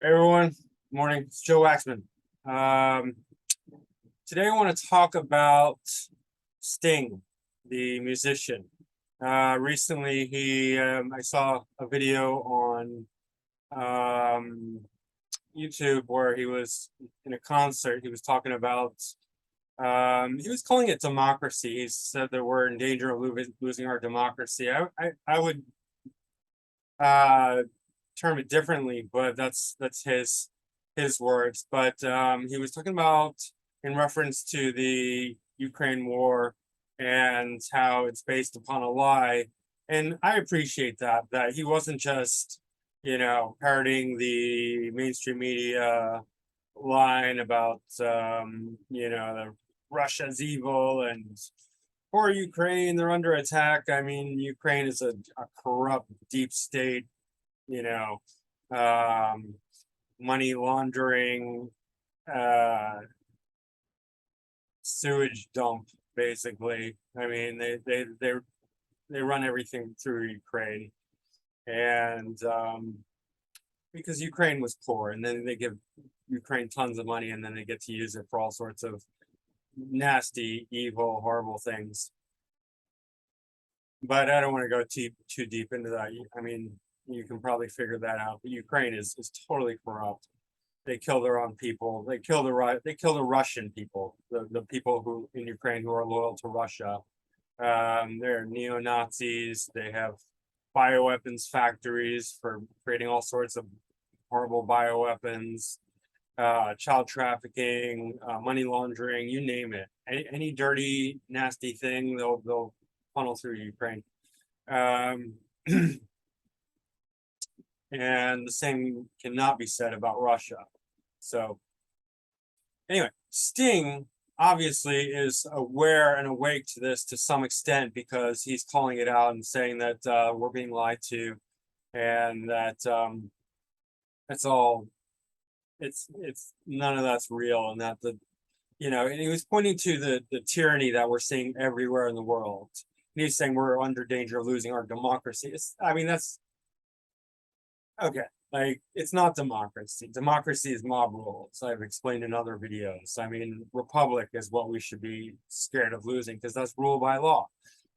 Hey everyone, morning. It's Joe Waxman. Um, Today I want to talk about Sting, the musician. Recently, I saw a video on um, YouTube where he was in a concert. He was talking about, he was calling it democracy. He said that we're in danger of losing our democracy. I would uh, term it differently, but that's his words. But he was talking about in reference to the Ukraine war and how it's based upon a lie. And I appreciate that he wasn't just, parroting the mainstream media line about, the Russia's evil and poor Ukraine, they're under attack. I mean, Ukraine is a corrupt deep state, you know, um, money laundering, uh, sewage dump, basically. I mean, they run everything through Ukraine, and because Ukraine was poor, and then they give Ukraine tons of money, and then they get to use it for all sorts of nasty, evil, horrible things. But I don't want to go too deep into that. I mean, you can probably figure that out. But Ukraine is totally corrupt. They kill their own people. They kill the Russian people, the people who in Ukraine who are loyal to Russia. They're neo Nazis. They have bioweapons factories for creating all sorts of horrible bioweapons, child trafficking, money laundering, you name it. Any dirty, nasty thing, they'll funnel through Ukraine. Um, and the same cannot be said about Russia. So anyway, Sting obviously is aware and awake to this to some extent because he's calling it out and saying that we're being lied to, and that it's all it's none of that's real, and that and he was pointing to the tyranny that we're seeing everywhere in the world. And he's saying we're under danger of losing our democracy. I mean, that's okay. Like, it's not democracy. Democracy is mob rule. So I've explained in other videos. I mean, republic is what we should be scared of losing because that's ruled by law.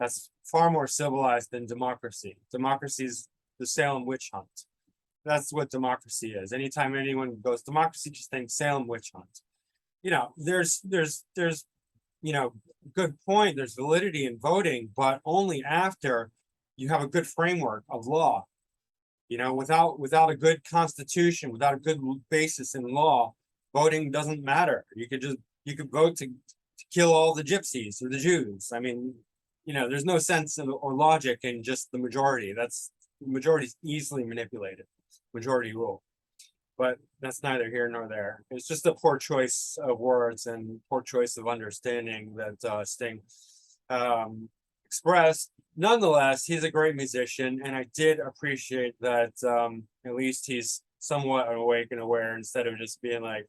That's far more civilized than democracy. Democracy is the Salem witch hunt. That's what democracy is. Anytime anyone goes democracy, just think Salem witch hunt. There's good point. There's validity in voting, but only after you have a good framework of law. Without a good constitution, without a good basis in law, voting doesn't matter. You could vote to kill all the gypsies or the Jews. I mean, there's no sense or logic in just the majority. The majority is easily manipulated, majority rule. But that's neither here nor there. It's just a poor choice of words and poor choice of understanding that Sting expressed. Nonetheless, he's a great musician, and I did appreciate that at least he's somewhat awake and aware instead of just being like,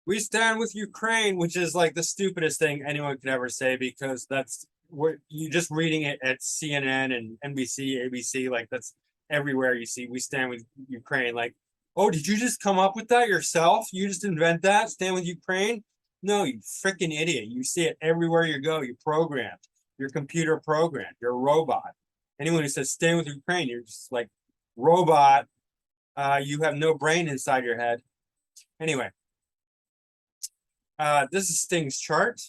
we stand with Ukraine, which is like the stupidest thing anyone could ever say, because that's what you just reading it at CNN and NBC, ABC, like that's everywhere you see we stand with Ukraine. Like, oh, did you just come up with that yourself? You just invent that? Stand with Ukraine? No, you freaking idiot. You see it everywhere you go. You're programmed. You're computer programmed. You're a robot. Anyone who says stand with Ukraine, you're just like robot. You have no brain inside your head. Anyway, this is Sting's chart.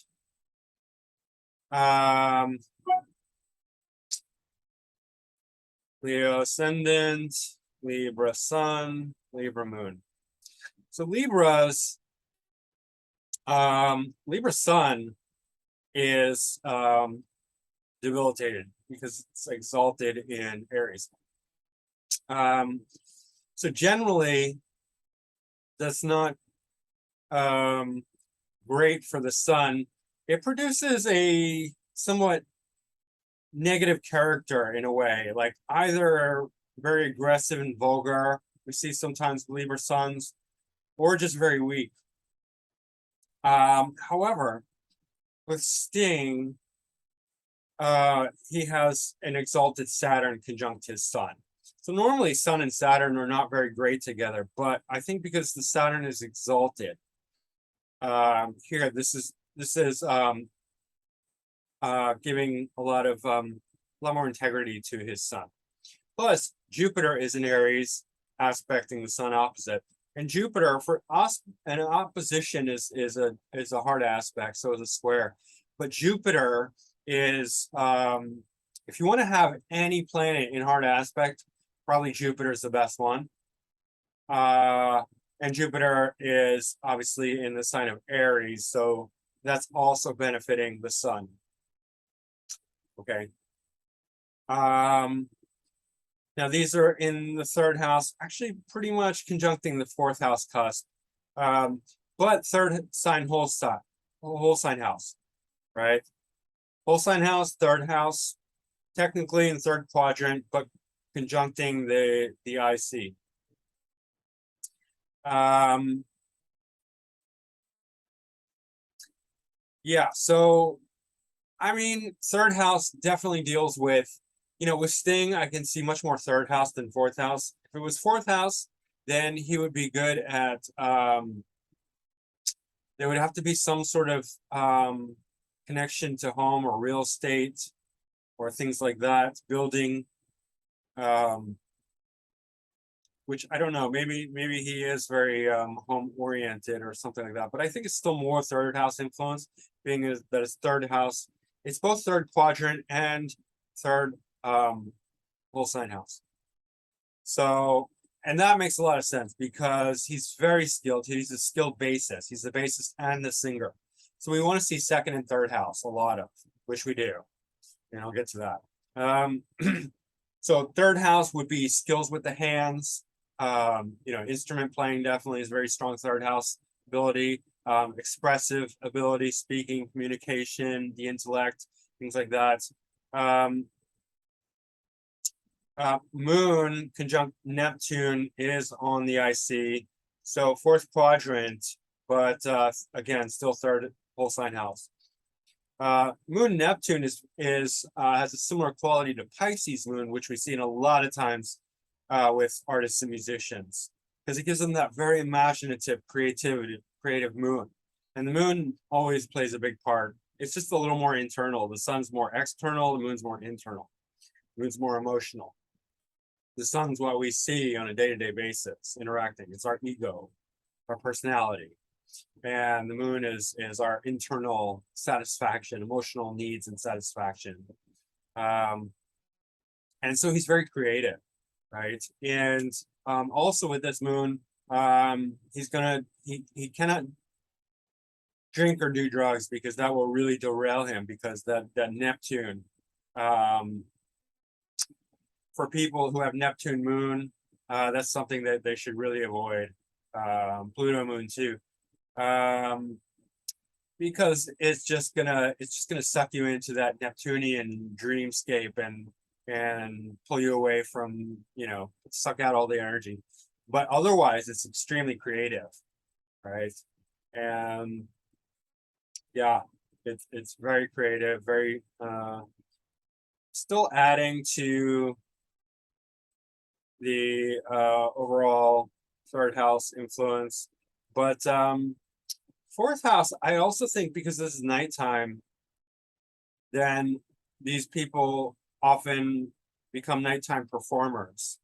Leo ascendant, Libra sun, Libra moon. So Libra sun is debilitated because it's exalted in Aries. So generally, that's not great for the sun. It produces a somewhat negative character in a way, like either very aggressive and vulgar, we see sometimes Libra suns, or just very weak. However, with Sting, he has an exalted Saturn conjunct his sun. So normally Sun and Saturn are not very great together, but I think because the Saturn is exalted, here this is giving a lot more integrity to his Sun. Plus, Jupiter is in Aries, aspecting the Sun opposite. And Jupiter for us, an opposition is a hard aspect, so is a square. But Jupiter is, if you want to have any planet in hard aspect, probably Jupiter is the best one. And Jupiter is obviously in the sign of Aries, so that's also benefiting the Sun. Okay. Now these are in the third house, actually pretty much conjuncting the fourth house cusp. But third sign, whole sign house, right? Whole sign house, third house, technically in third quadrant, but conjuncting the IC. Yeah, so I mean, third house definitely deals with, with Sting, I can see much more third house than fourth house. If it was fourth house, then he would be good at, there would have to be some sort of connection to home or real estate or things like that, building, which I don't know, maybe he is very home oriented or something like that, but I think it's still more third house influence, being that it's third house. It's both third quadrant and third whole sign house. So, and that makes a lot of sense because he's very skilled. He's a skilled bassist. He's the bassist and the singer. So we want to see second and third house a lot of, which we do. And I'll get to that. So third house would be skills with the hands. Instrument playing definitely is very strong third house ability. Expressive ability, speaking, communication, the intellect, things like that. Moon conjunct Neptune is on the IC, so fourth quadrant, but again, still third whole sign house. Moon Neptune has a similar quality to Pisces Moon, which we see in a lot of times with artists and musicians, because it gives them that very imaginative, creative moon. And the moon always plays a big part. It's just a little more internal. The sun's more external, the moon's more internal. The moon's more emotional. The sun's what we see on a day-to-day basis, interacting. It's our ego, our personality. And the moon is our internal satisfaction, emotional needs and satisfaction. And so he's very creative, right? And also with this moon, he cannot drink or do drugs because that will really derail him, because that Neptune, for people who have Neptune moon, that's something that they should really avoid. Pluto moon too, because it's just gonna suck you into that Neptunian dreamscape and pull you away from, suck out all the energy. But otherwise, it's extremely creative, right? And yeah, it's very creative, very still adding to the overall third house influence. But fourth house, I also think, because this is nighttime, then these people often become nighttime performers.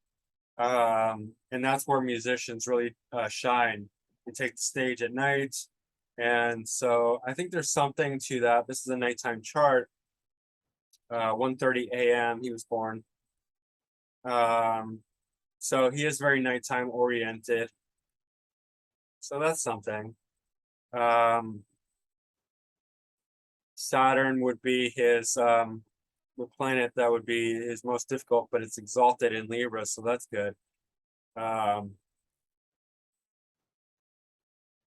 And that's where musicians really shine and take the stage at night. And so I think there's something to that. This is a nighttime chart. 1:30 a.m. he was born. So he is very nighttime oriented. So that's something. Saturn would be his the planet that would be his most difficult, but it's exalted in Libra, so that's good.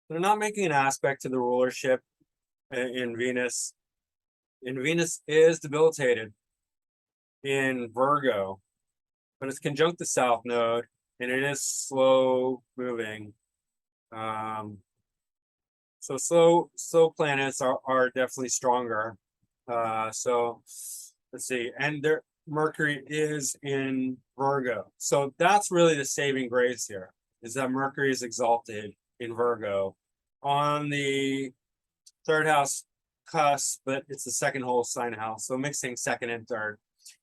They're not making an aspect to the rulership in Venus. And Venus is debilitated in Virgo, but it's conjunct the South Node, and it is slow moving. So slow planets are definitely stronger. So let's see, and Mercury is in Virgo. So that's really the saving grace here, is that Mercury is exalted in Virgo on the third house cusp, but it's the second whole sign house. So mixing second and third.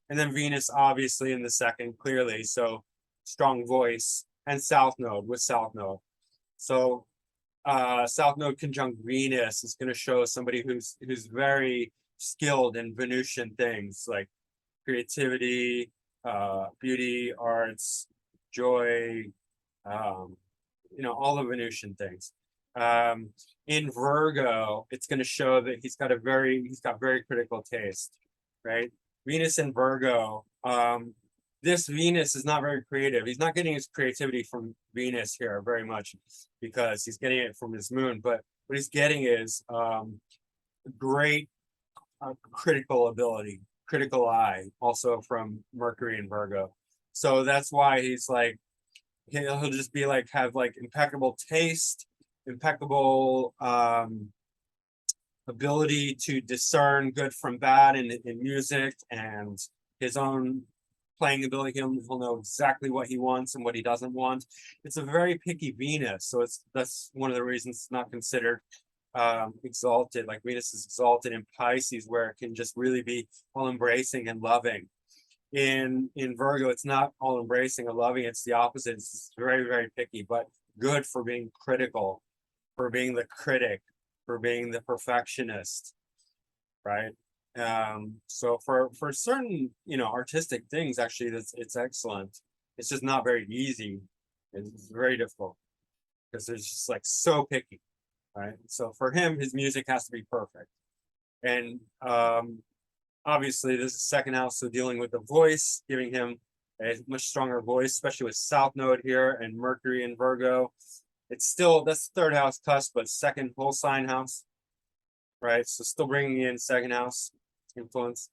And then Venus obviously in the second, clearly. So strong voice and South Node with South Node. So South Node conjunct Venus is going to show somebody who's very skilled in Venusian things like creativity, beauty, arts, joy, all the Venusian things. In Virgo, it's going to show that he's got very critical taste, right? Venus in Virgo, this Venus is not very creative. He's not getting his creativity from Venus here very much because he's getting it from his moon. But what he's getting is great critical ability, critical eye, also from Mercury in Virgo. So that's why he's like, he'll just be like, have like impeccable taste, impeccable ability to discern good from bad in music, and his own playing ability. He'll know exactly what he wants and what he doesn't want. It's a very picky Venus, so that's one of the reasons it's not considered exalted. Like Venus is exalted in Pisces, where it can just really be all embracing and loving. In Virgo, it's not all embracing or loving, it's the opposite. It's very, very picky, but good for being critical, for being the critic, for being the perfectionist, right? So for certain artistic things, actually it's excellent. It's just not very easy. It's very difficult because it's just like so picky, right? So for him, his music has to be perfect. And obviously this is second house, so dealing with the voice, giving him a much stronger voice, especially with South Node here and Mercury in Virgo. It's still, that's the third house cusp, but second whole sign house, right? So still bringing in second house influence.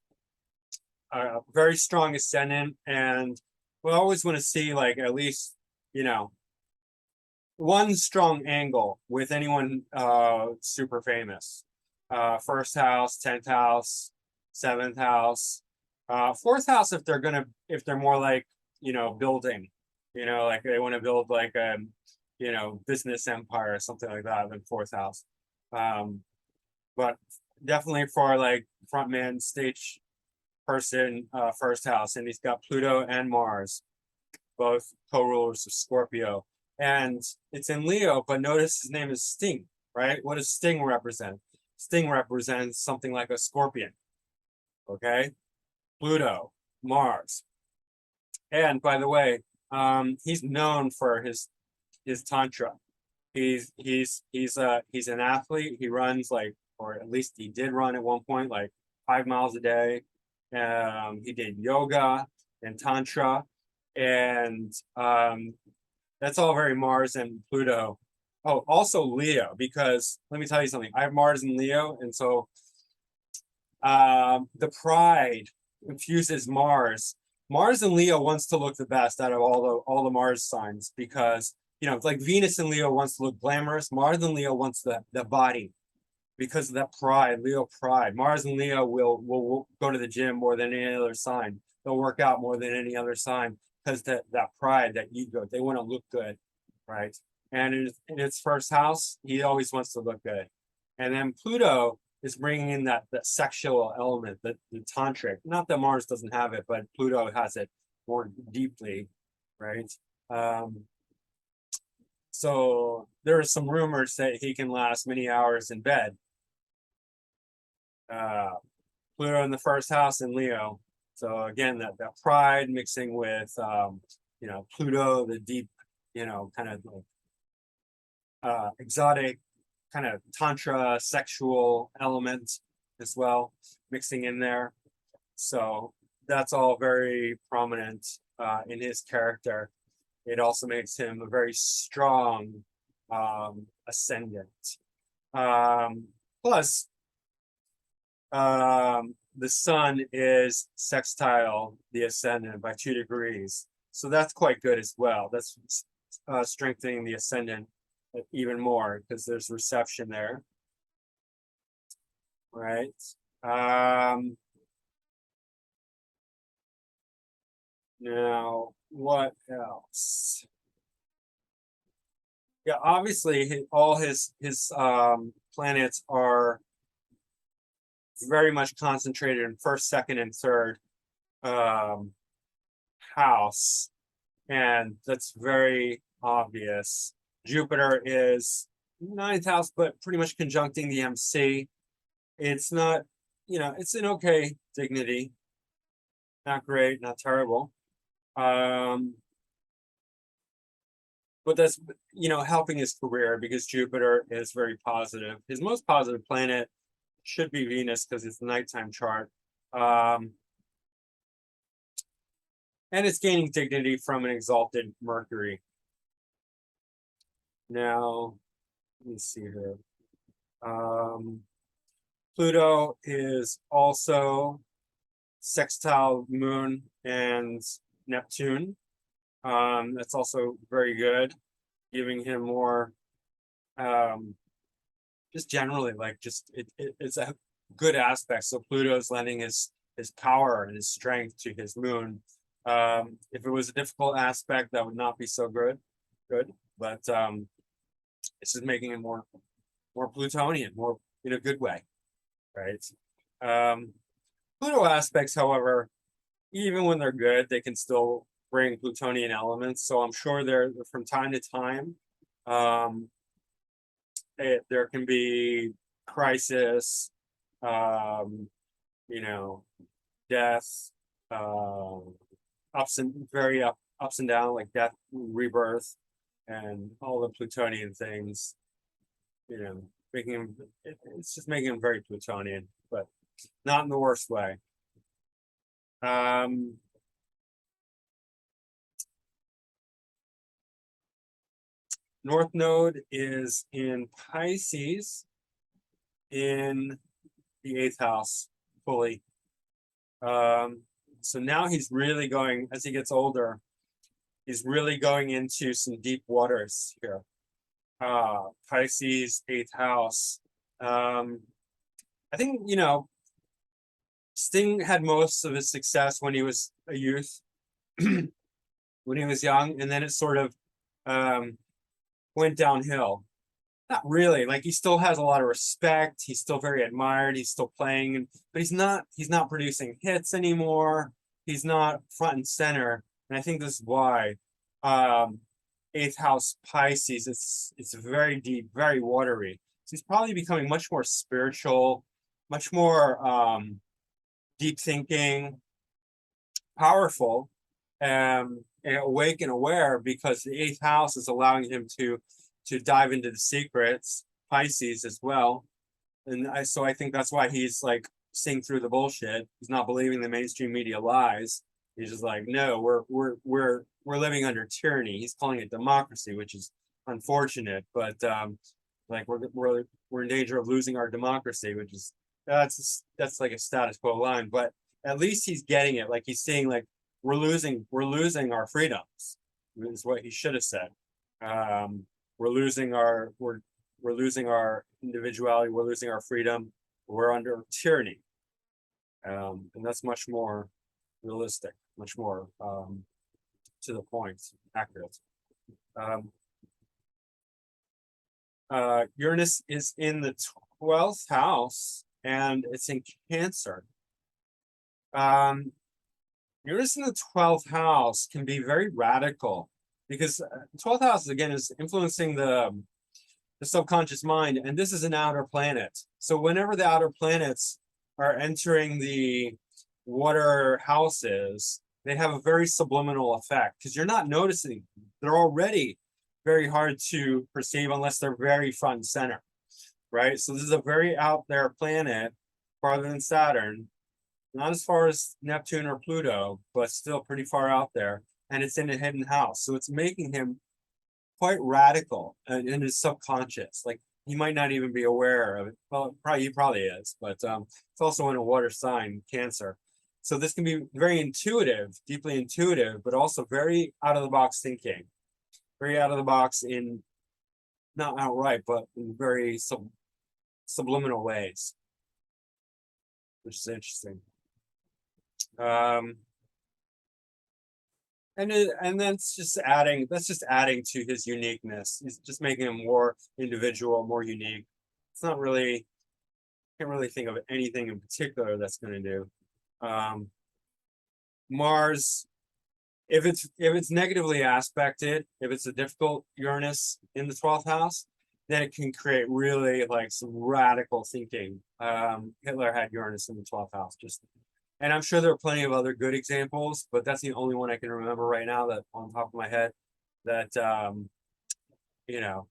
Very strong ascendant, and we always want to see like at least one strong angle with anyone super famous. First house, 10th house, 7th house, fourth house if they're more like building, like they want to build like a business empire or something like that, than fourth house. But definitely for like frontman stage person, first house. And he's got Pluto and Mars, both co-rulers of Scorpio. And it's in Leo, but notice his name is Sting, right? What does Sting represent? Sting represents something like a scorpion. Okay, Pluto, Mars. And by the way, he's known for his tantra. He's an athlete. He runs like, or at least he did run at one point, like 5 miles a day. He did yoga and tantra, and that's all very Mars and Pluto. Oh, also Leo, because let me tell you something. I have Mars and Leo, and so the pride infuses Mars. Mars and Leo wants to look the best out of all the Mars signs, because like Venus and Leo wants to look glamorous. Mars and Leo wants the body, because of that pride, Leo pride. Mars and Leo will go to the gym more than any other sign. They'll work out more than any other sign, because that pride, that ego, they want to look good, right? And in its first house, he always wants to look good. And then Pluto is bringing in that sexual element, the tantric. Not that Mars doesn't have it, but Pluto has it more deeply, right? So there are some rumors that he can last many hours in bed. Pluto in the first house in Leo. So again, that pride mixing with Pluto, the deep, kind of exotic, kind of tantra sexual element as well, mixing in there. So that's all very prominent in his character. It also makes him a very strong ascendant. Plus, the sun is sextile the ascendant by 2 degrees. So that's quite good as well. That's strengthening the ascendant even more, because there's reception there. Right. Now, what else? Yeah, obviously all his planets are very much concentrated in first, second, and third um house, and that's very obvious. Jupiter is ninth house, but pretty much conjuncting the MC. It's not, it's an okay dignity, not great, not terrible. Um, but that's, helping his career because Jupiter is very positive. His most positive planet should be Venus because it's the nighttime chart. Um, and it's gaining dignity from an exalted Mercury. Now, let me see here. Pluto is also sextile Moon and Neptune. That's also very good, giving him more, just generally, like it's a good aspect. So Pluto is lending his power and his strength to his Moon. If it was a difficult aspect, that would not be so good, but it's just making it more Plutonian, more in a good way, right? Pluto aspects, however, even when they're good, they can still bring Plutonian elements. So I'm sure there, from time to time, there can be crisis, um, death, ups and down, like death, rebirth, and all the Plutonian things. Making him, it's just making him very Plutonian, but not in the worst way. North Node is in Pisces in the 8th house fully. So now he's really going, as he gets older, he's really going into some deep waters here. Pisces, 8th house. I think, Sting had most of his success when he was a youth, when he was young, and then it sort of went downhill. Not really. Like, he still has a lot of respect. He's still very admired. He's still playing, but he's not producing hits anymore. He's not front and center. And I think this is why 8th house Pisces, it's very deep, very watery. So he's probably becoming much more spiritual, much more deep thinking, powerful, and awake and aware, because the 8th house is allowing him to dive into the secrets, Pisces as well. And so I think that's why he's like seeing through the bullshit. He's not believing the mainstream media lies. He's just like, no, we're living under tyranny. He's calling it democracy, which is unfortunate, but like we're in danger of losing our democracy, which is that's like a status quo line. But at least he's getting it. Like, he's seeing, like, we're losing our freedoms, is what he should have said. We're losing our individuality, we're losing our freedom, we're under tyranny. And that's much more realistic, much more to the point, accurate. Uranus is in the 12th house, and it's in Cancer. Uranus in the 12th house can be very radical, because 12th house, again, is influencing the subconscious mind, and this is an outer planet. So whenever the outer planets are entering the water houses, they have a very subliminal effect, because you're not noticing. They're already very hard to perceive unless they're very front and center, right? So this is a very out there planet, farther than Saturn, not as far as Neptune or Pluto, but still pretty far out there, and it's in a hidden house. So it's making him quite radical in his subconscious. Like, he might not even be aware of it. Well, he probably is, but it's also in a water sign, Cancer. So this can be very intuitive, deeply intuitive, but also very out of the box thinking, very out of the box in, not outright, but in very subliminal ways, which is interesting. and that's just adding to his uniqueness. He's just making him more individual, more unique. It's not really, can't really think of anything in particular that's going to do. Mars, if it's negatively aspected, if it's a difficult Uranus in the 12th house, then it can create really like some radical thinking. Hitler had Uranus in the 12th house, and I'm sure there are plenty of other good examples, but that's the only one I can remember right now that on top of my head that you know,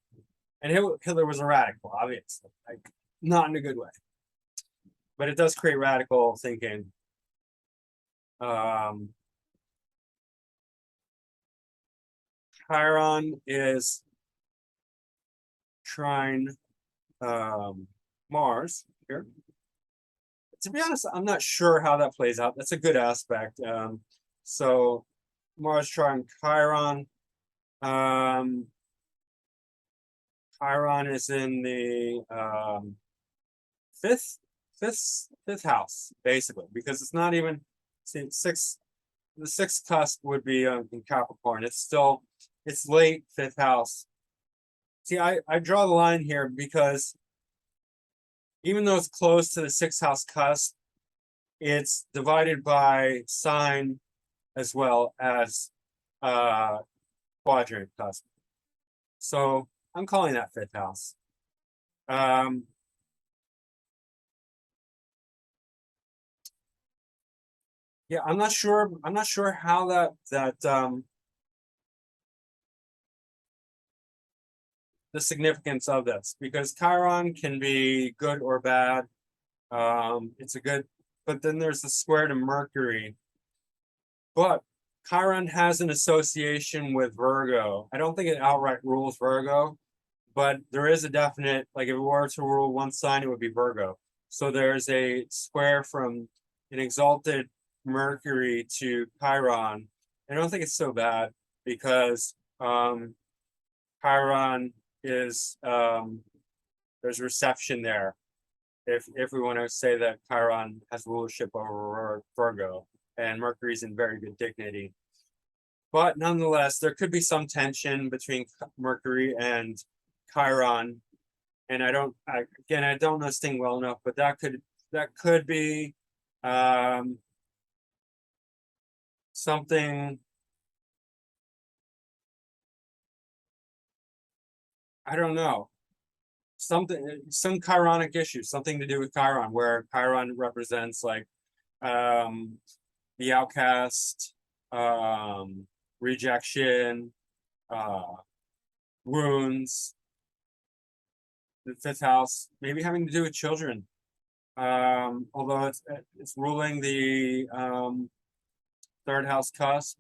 and Hitler was a radical, obviously, like not in a good way, but it does create radical thinking. Chiron is trine Mars here. To be honest, I'm not sure how that plays out. That's a good aspect. So Mars trine Chiron. Chiron is in the fifth house, basically, because it's not even, see, the sixth cusp would be in Capricorn. It's late fifth house. See, I draw the line here because even though it's close to the sixth house cusp, it's divided by sign as well as quadrant cusp. So I'm calling that fifth house. Yeah, I'm not sure how that the significance of this, because Chiron can be good or bad. It's a good, but then there's the square to Mercury. But Chiron has an association with Virgo. I don't think it outright rules Virgo, but there is a definite, like if it were to rule one sign, it would be Virgo. So there's a square from an exalted Mercury to Chiron. I don't think it's so bad because Chiron is there's reception there. If we want to say that Chiron has rulership over Virgo, and Mercury's in very good dignity. But nonetheless, there could be some tension between Mercury and Chiron. And I don't know this thing well enough, but that could be something, I don't know, some Chironic issue, something to do with Chiron, where Chiron represents like the outcast, rejection, wounds. The fifth house, maybe having to do with children. Although it's ruling the third house cusp.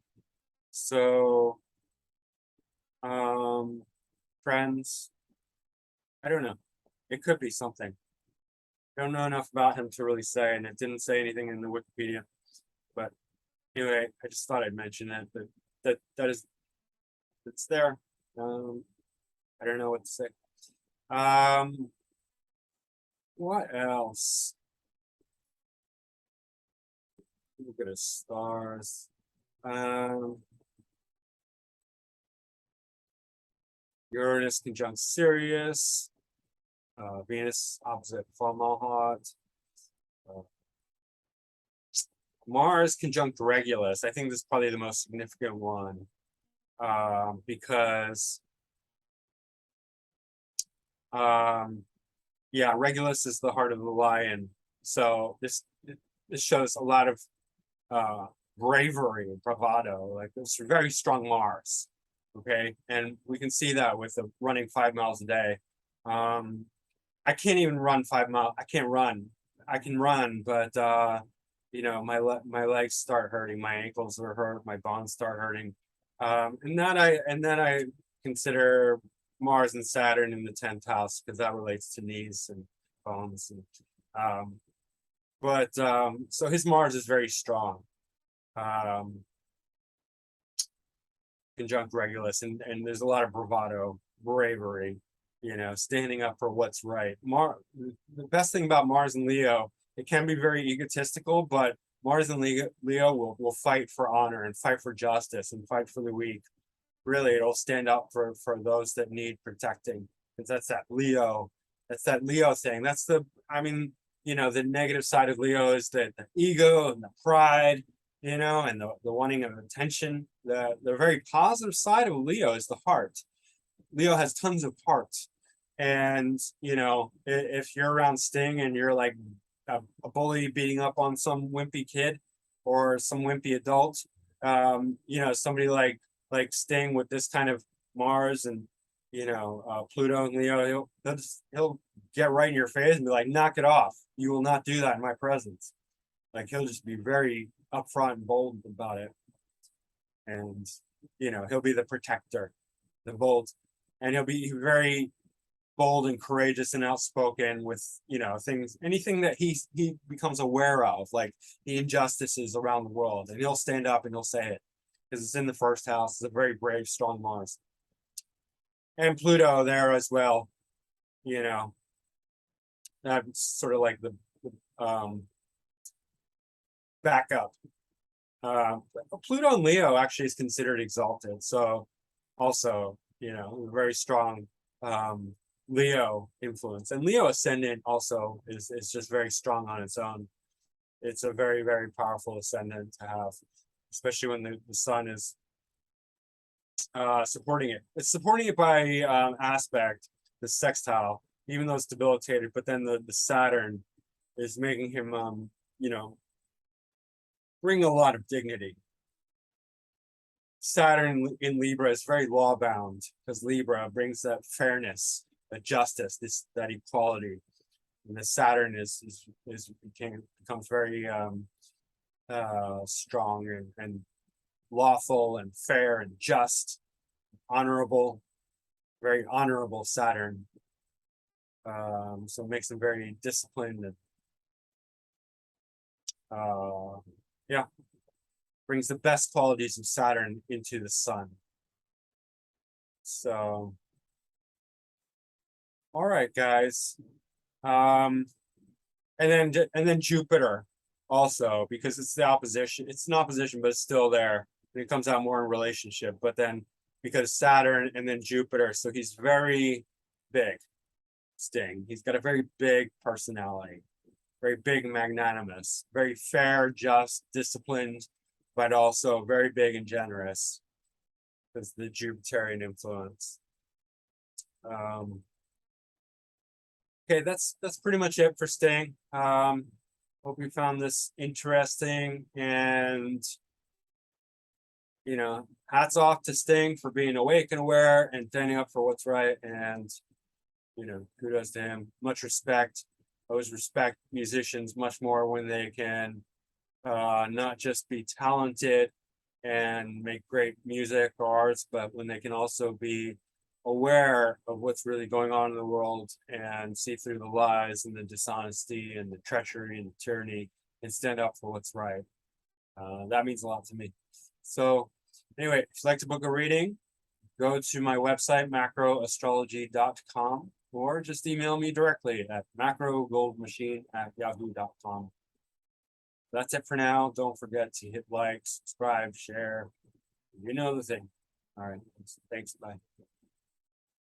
So friends, I don't know. It could be something. I don't know enough about him to really say, and it didn't say anything in the Wikipedia. But anyway, I just thought I'd mention that it's there. I don't know what to say. What else? Look at the stars. Uranus conjunct Sirius. Venus opposite Fomalhaut. Mars conjunct Regulus. I think this is probably the most significant one, because yeah, Regulus is the heart of the lion. So this shows a lot of bravery and bravado. Like, it's very strong Mars. Okay, and we can see that with the running 5 miles a day. I can't even run 5 miles. I can't run. I can run, but you know, my legs start hurting, my ankles are hurt, my bones start hurting. And then I consider Mars and Saturn in the 10th house, because that relates to knees and bones. And so his Mars is very strong. Conjunct Regulus, and there's a lot of bravado, bravery, you know, standing up for what's right. The best thing about Mars and Leo, it can be very egotistical, but Mars and Leo will fight for honor and fight for justice and fight for the weak. Really, it'll stand up for those that need protecting, because that's that Leo thing. That's the, I mean, the negative side of Leo is the ego and the pride, and the wanting of attention. The very positive side of Leo is the heart. Leo has tons of heart. And, if you're around Sting and you're like a bully beating up on some wimpy kid or some wimpy adult, somebody like Sting with this kind of Mars and, Pluto and Leo, he'll get right in your face and be like, knock it off. You will not do that in my presence. Like, he'll just be very upfront and bold about it. And, he'll be the protector, the bold, and he'll be very bold and courageous and outspoken with, anything that he becomes aware of, like the injustices around the world, and he'll stand up and he'll say it, because it's in the first house. It's a very brave, strong Mars. And Pluto there as well, that's sort of like the backup. Pluto and Leo actually is considered exalted, so also, very strong Leo influence. And Leo ascendant also is just very strong on its own. It's a very, very powerful ascendant to have, especially when the sun is supporting it. It's supporting it by aspect, the sextile, even though it's debilitated, but then the Saturn is making him bring a lot of dignity. Saturn in Libra is very law bound, because Libra brings that fairness, that justice, that equality. And the Saturn becomes very strong and lawful and fair and just, honorable, very honorable Saturn. So it makes them very disciplined and brings the best qualities of Saturn into the sun. So, all right, guys. And then Jupiter also, because it's the opposition. It's an opposition, but it's still there. And it comes out more in relationship. But then because Saturn and then Jupiter, so he's very big, Sting. He's got a very big personality, very big and magnanimous, very fair, just, disciplined, but also very big and generous, because the Jupiterian influence. Okay, that's pretty much it for Sting. Hope you found this interesting, and hats off to Sting for being awake and aware and standing up for what's right, and kudos to him. Much respect. I always respect musicians much more when they can not just be talented and make great music or arts, but when they can also be aware of what's really going on in the world and see through the lies and the dishonesty and the treachery and the tyranny and stand up for what's right. That means a lot to me. So anyway, if you'd like to book a reading, go to my website, macroastrology.com, or just email me directly at macrogoldmachine@yahoo.com. That's it for now. Don't forget to hit like, subscribe, share. You know the thing. All right. Thanks. Bye.